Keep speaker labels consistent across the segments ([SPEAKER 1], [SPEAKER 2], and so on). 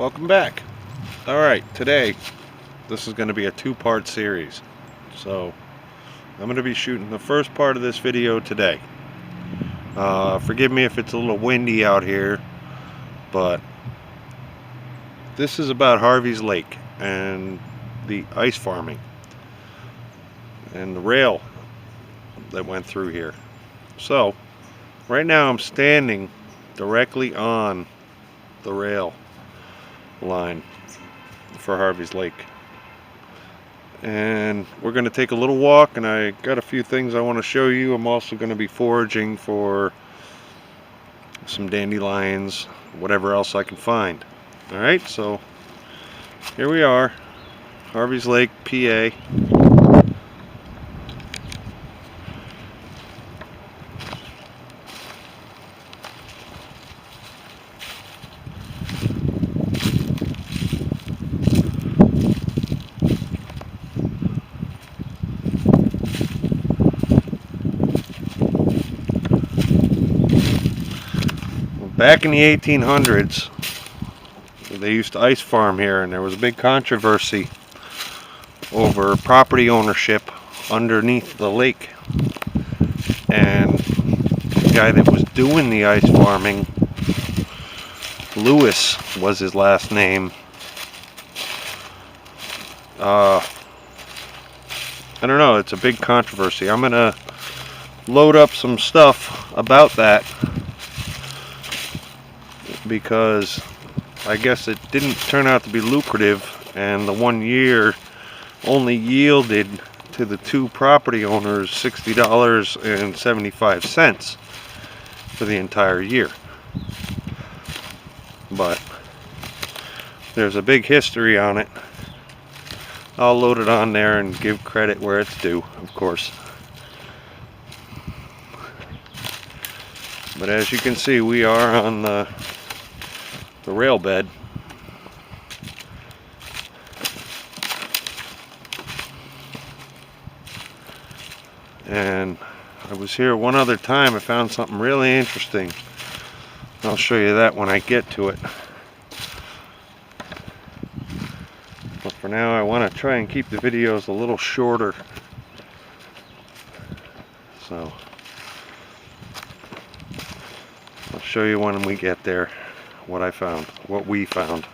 [SPEAKER 1] Welcome back. Alright, today this is going to be a two-part series. So I'm going to be shooting the first part of this video today. Forgive me if it's a little windy out here, but this is about Harvey's Lake and the ice farming and the rail that went through here. So right now I'm standing directly on the rail line for Harvey's Lake, and we're going to take a little walk, and I got a few things I want to show you. I'm also going to be foraging for some dandelions, whatever else I can find. Alright, so here we are, Harvey's Lake, PA. Back in the 1800s, they used to ice farm here, and there was a big controversy over property ownership underneath the lake. And the guy that was doing the ice farming, Lewis was his last name. I don't know, it's a big controversy. I'm gonna load up some stuff about that, because I guess it didn't turn out to be lucrative, and the 1 year only yielded to the two property owners $60.75 for the entire year. But there's a big history on it. I'll load it on there and give credit where it's due, of course. But as you can see, we are on the rail bed. And I was here one other time. I found something really interesting. I'll show you that when I get to it. But for now, I want to try and keep the videos a little shorter. So I'll show you when we get there what I found, what we found.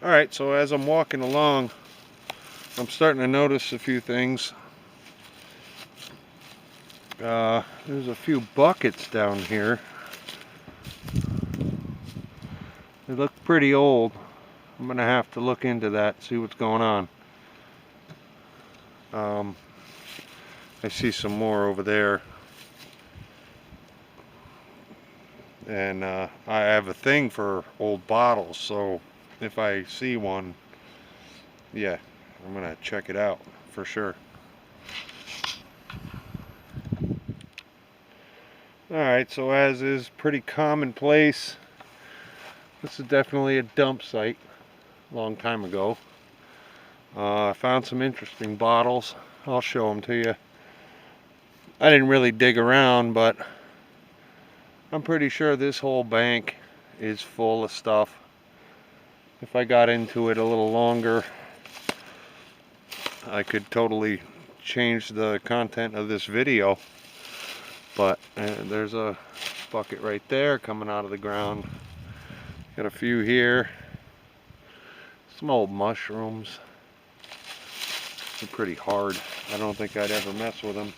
[SPEAKER 1] Alright, so as I'm walking along, I'm starting to notice a few things. There's a few buckets down here. They look pretty old. I'm gonna have to look into that, see what's going on. I see some more over there. And I have a thing for old bottles, so if I see one, yeah, I'm gonna check it out for sure. Alright, so as is pretty commonplace, this is definitely a dump site. A long time ago. I found some interesting bottles. I'll show them to you. I didn't really dig around, but I'm pretty sure this whole bank is full of stuff. If I got into it a little longer, I could totally change the content of this video. But there's a bucket right there coming out of the ground. Got a few here. Some old mushrooms. They're pretty hard. I don't think I'd ever mess with them.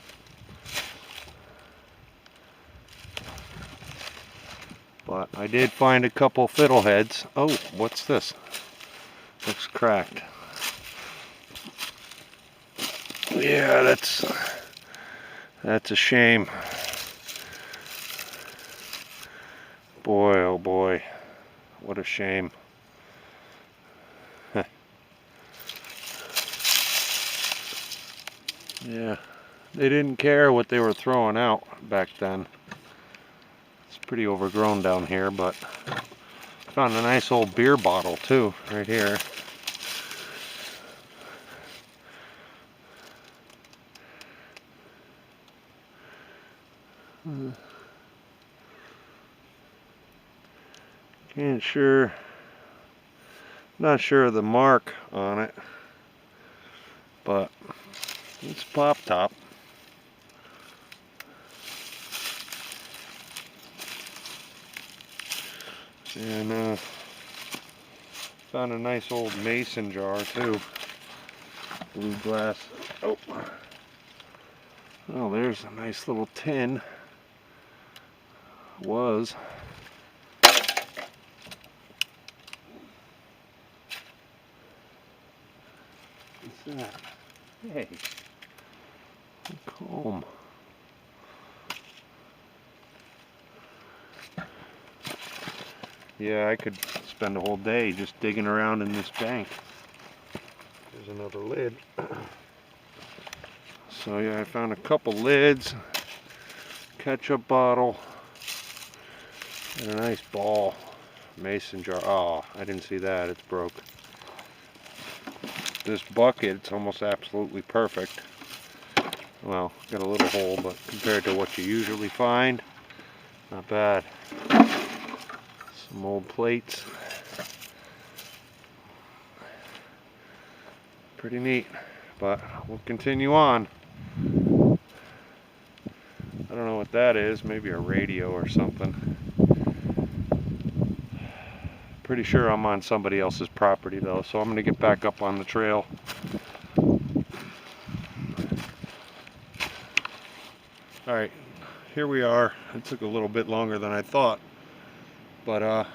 [SPEAKER 1] But I did find a couple fiddleheads. Oh, what's this? Looks cracked. Yeah, that's a shame. Boy, oh boy, what a shame. Yeah, they didn't care what they were throwing out back then. It's pretty overgrown down here, but I found a nice old beer bottle too, right here. Not sure of the mark on it, but it's pop top. And found a nice old mason jar too. Blue glass. Oh, there's a nice little tin. Was. What's that? Hey, a comb. Yeah, I could spend a whole day just digging around in this bank. There's another lid. So yeah, I found a couple lids, ketchup bottle, and a nice ball mason jar. Oh, I didn't see that. It's broke. This bucket, it's almost absolutely perfect. Well, got a little hole, but compared to what you usually find, not bad. Some old plates. Pretty neat, but we'll continue on. I don't know what that is, maybe a radio or something. Pretty sure I'm on somebody else's property though, so I'm gonna get back up on the trail. Alright, here we are. It took a little bit longer than I thought, but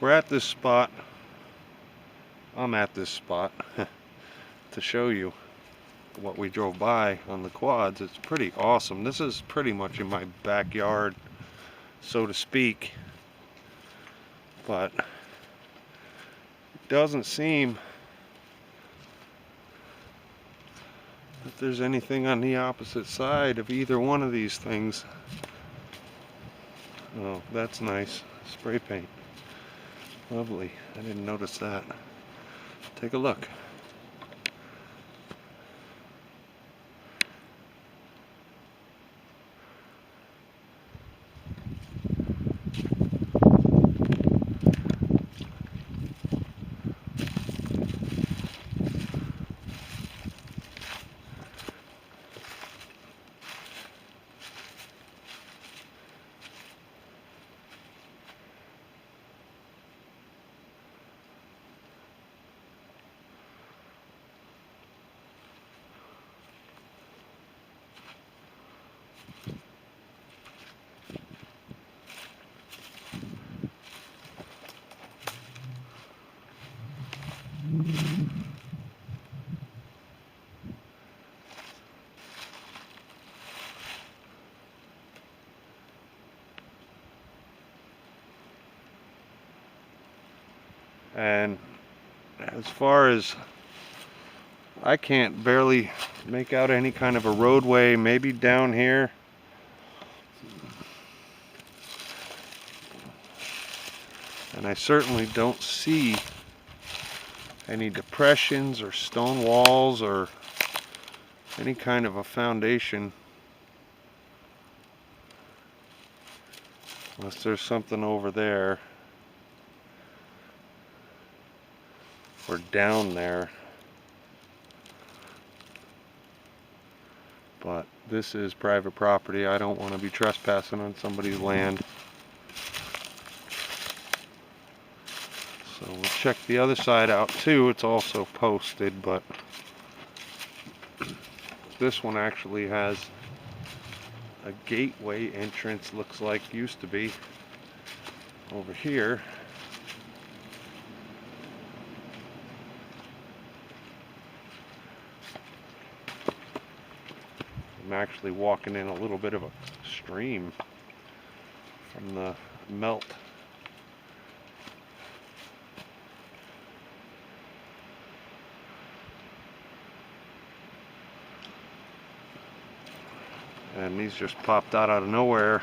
[SPEAKER 1] we're at this spot. I'm at this spot to show you what we drove by on the quads. It's pretty awesome. This is pretty much in my backyard, so to speak, but it doesn't seem that there's anything on the opposite side of either one of these things. Oh, that's nice. Spray paint. Lovely. I didn't notice that. Take a look. And as far as I can't barely make out any kind of a roadway, maybe down here. And I certainly don't see any depressions or stone walls or any kind of a foundation. Unless there's something over there or down there. But this is private property. I don't want to be trespassing on somebody's land. So we'll check the other side out too. It's also posted, but this one actually has a gateway entrance, looks like, used to be over here. I'm actually walking in a little bit of a stream from the melt. And these just popped out of nowhere.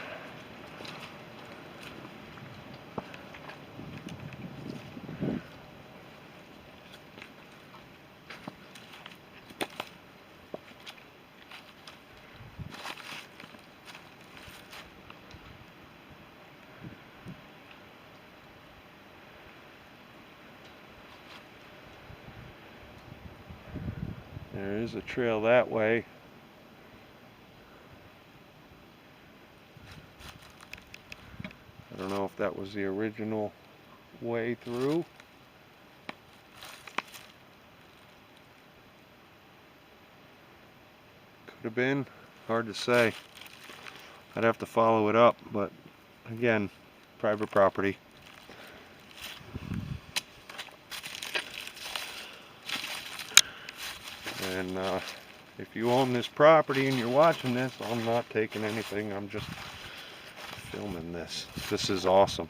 [SPEAKER 1] There is a trail that way. I don't know if that was the original way through. Could have been. Hard to say. I'd have to follow it up, but again, private property. And if you own this property and you're watching this, I'm not taking anything. I'm just filming this. This is awesome.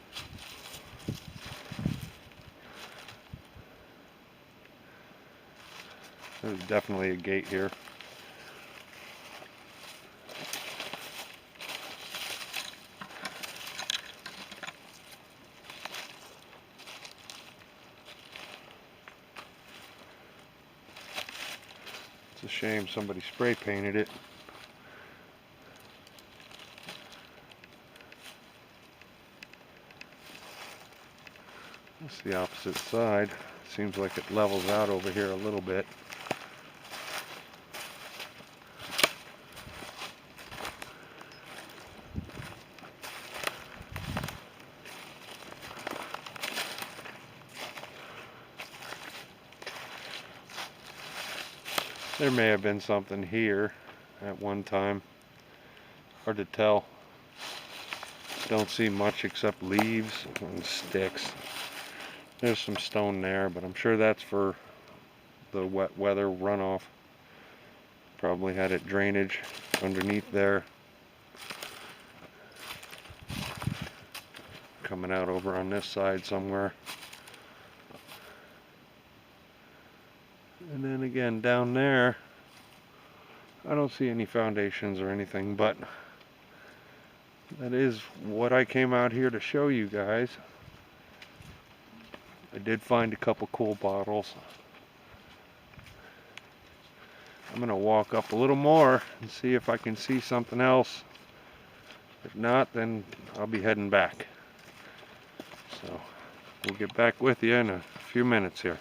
[SPEAKER 1] There's definitely a gate here. It's a shame somebody spray painted it. That's the opposite side. Seems like it levels out over here a little bit. There may have been something here at one time. Hard to tell. Don't see much except leaves and sticks. There's some stone there, but I'm sure that's for the wet weather runoff. Probably had it drainage underneath there. Coming out over on this side somewhere. And then again down there, I don't see any foundations or anything, but that is what I came out here to show you guys. I did find a couple cool bottles. I'm going to walk up a little more and see if I can see something else. If not, then I'll be heading back. So we'll get back with you in a few minutes here.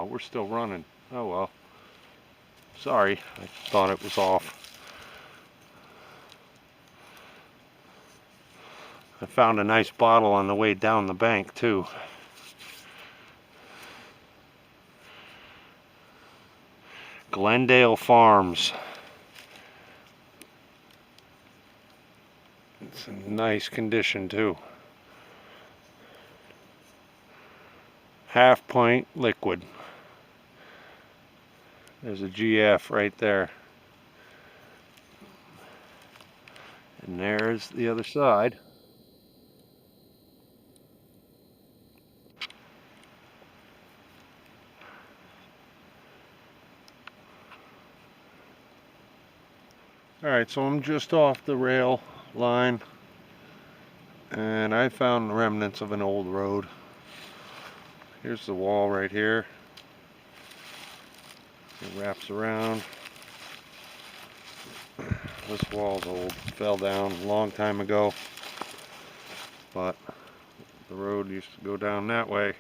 [SPEAKER 1] we're still running. Oh well. Sorry, I thought it was off. I found a nice bottle on the way down the bank too. Glendale Farms. It's in nice condition too. Half pint liquid. There's a GF right there. And there's the other side. Alright, so I'm just off the rail line and I found remnants of an old road. Here's the wall right here. It wraps around. This wall's old. It fell down a long time ago. But the road used to go down that way.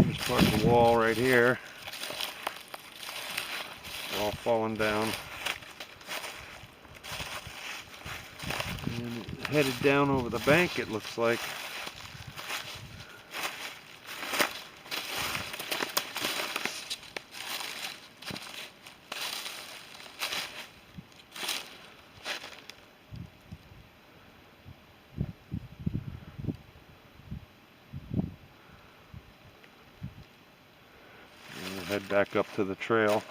[SPEAKER 1] Here's part of the wall right here. It's all falling down. And headed down over the bank, it looks like. And we'll head back up to the trail.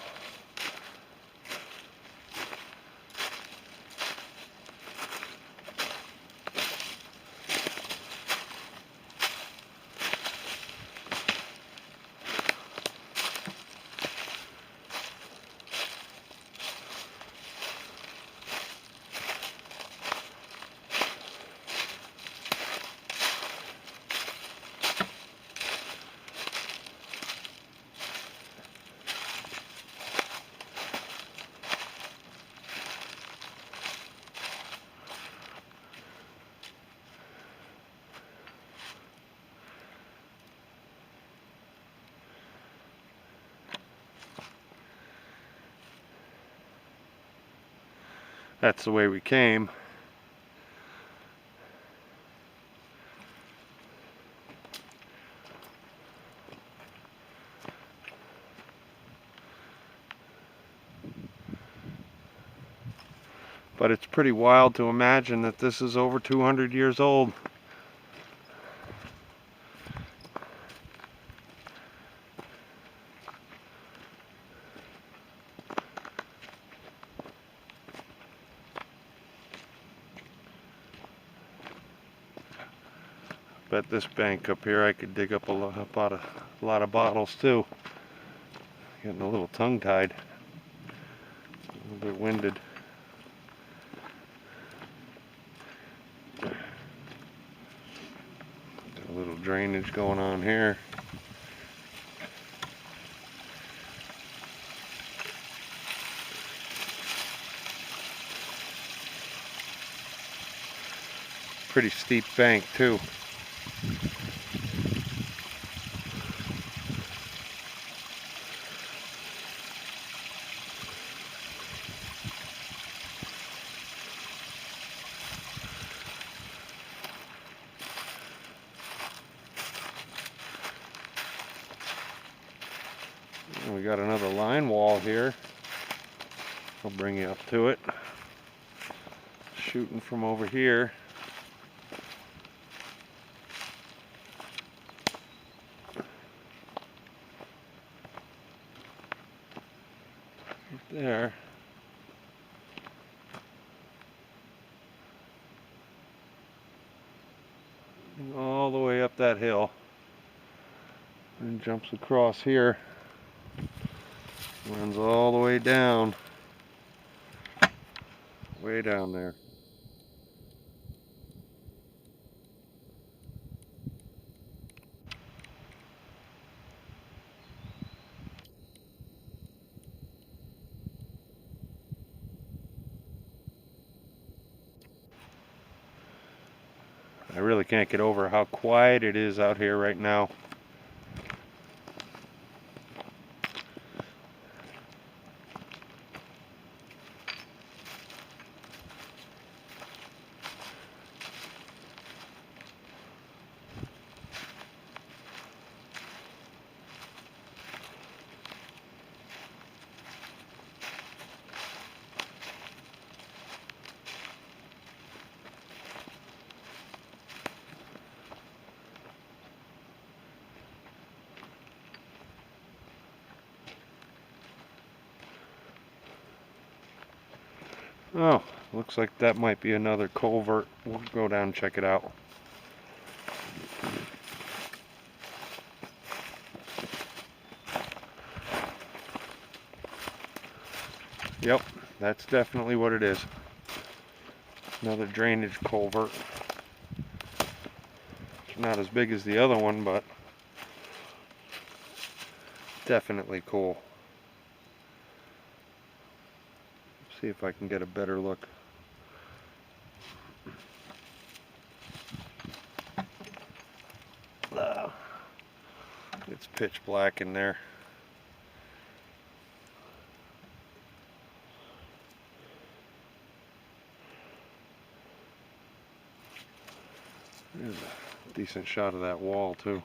[SPEAKER 1] That's the way we came. But it's pretty wild to imagine that this is over 200 years old. Bet this bank up here I could dig up a lot of bottles too. Getting a little tongue-tied, a little bit winded. Got a little drainage going on here. Pretty steep bank too. And we got another line wall here. I'll bring you up to it. Shooting from over here. Right there. And all the way up that hill. And jumps across here. Runs all the way down. Way down there. I really can't get over how quiet it is out here right now. Oh, looks like that might be another culvert. We'll go down and check it out. Yep, that's definitely what it is. Another drainage culvert. It's not as big as the other one, but definitely cool. See if I can get a better look. It's pitch black in there. There's a decent shot of that wall too.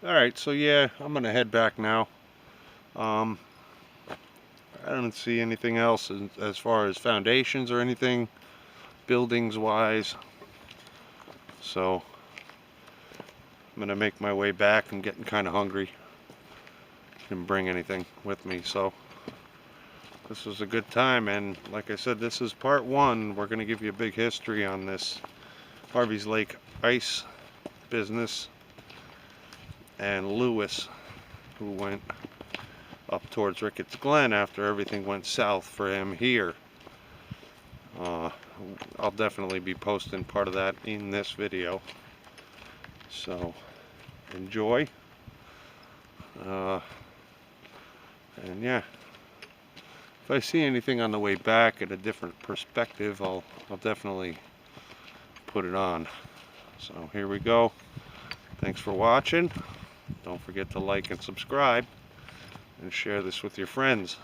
[SPEAKER 1] Alright, so yeah, I'm gonna head back now. I don't see anything else as far as foundations or anything buildings wise, so I'm gonna make my way back. I'm getting kind of hungry. Didn't bring anything with me, so this was a good time. And like I said, this is part one. We're gonna give you a big history on this Harvey's Lake ice business and Lewis, who went up towards Ricketts Glen after everything went south for him here. I'll definitely be posting part of that in this video, so enjoy. And yeah, if I see anything on the way back at a different perspective, I'll definitely put it on. So here we go. Thanks for watching. Don't forget to like and subscribe and share this with your friends.